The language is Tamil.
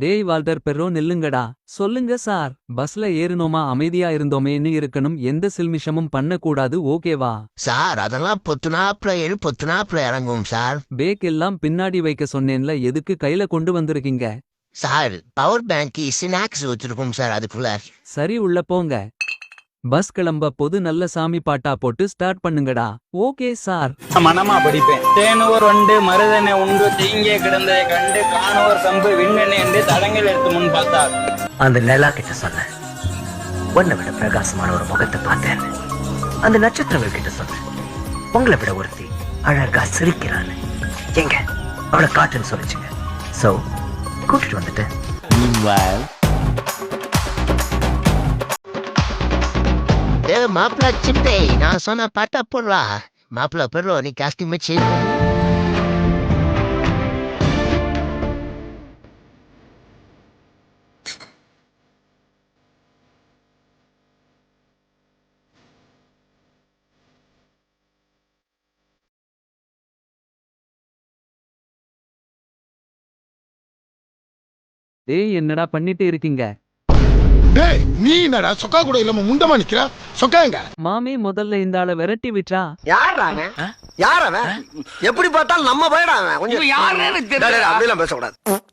டேய் வால்டர் பெர்ரோ நில்லுங்கடா. சொல்லுங்க சார். பஸ்ல ஏறுனோமா அமைதியா இருந்தோமேன்னு இருக்கணும், எந்த சில்மிஷமும் பண்ண கூடாது, ஓகேவா? சார் அதெல்லாம் பொத்துனாப்ல ஏறி பொத்துனாப்ல இறங்கும் சார். பேக் எல்லாம் பின்னாடி வைக்க சொன்னேன்ல, எதுக்கு கையில கொண்டு வந்திருக்கீங்க? சார் பவர் பேங்க் ஸ்நாக்ஸ் வச்சிருக்கோம் சார் அதுக்குள்ள. சரி உள்ள போங்க. பஸ் கிளம்ப பொது நல்ல சாமி பாட்டா போட்டு ஸ்டார்ட் பண்ணுங்கடா. Okay sir. மனமா படிப்பேன். தேனுவர் வண்டு மருதனை உண்டு தீங்கே கிடந்ததை கண்டு காணுவர் சம்பு விண்ணெண்ணை என்று தடங்கள் எடுத்து முன் பார்த்தார். அந்த நிலா கிட்ட சொன்னேன், உன்னை விட பிரகாசமான ஒரு முகத்தை பார்த்தேன். அந்த நட்சத்திரங்கள் கிட்ட சொன்னேன், உங்களை விட ஒருத்தி அழகா சிரிக்கிறான்னு. எங்க அவளை காட்டுன்னு சொல்லிச்சுங்க. சோ கூட்டிட்டு வந்துட்டேன். மாப்பிள்ள சிட்டே, நான் சொன்ன பாட்டா போடுறா. மாப்பிள்ள பெறோ நீ காஸ்டியூம் சேஞ்ச் பண்ணு. டேய் என்னடா பண்ணிட்டு இருக்கீங்க? டேய் நீ என்னடா சொக்கா கூட இல்லாம முண்டமா நிக்கிற? சொக்கா எங்க? மாமே முதல்ல இந்த ஆளை விரட்டி விட்டா. யார் அவன்? எப்படி பார்த்தாலும் நம்ம பயடா அவன். கொஞ்சம் யாருன்னு தெரியல. அப்படிலாம் பேசக்கூடாது.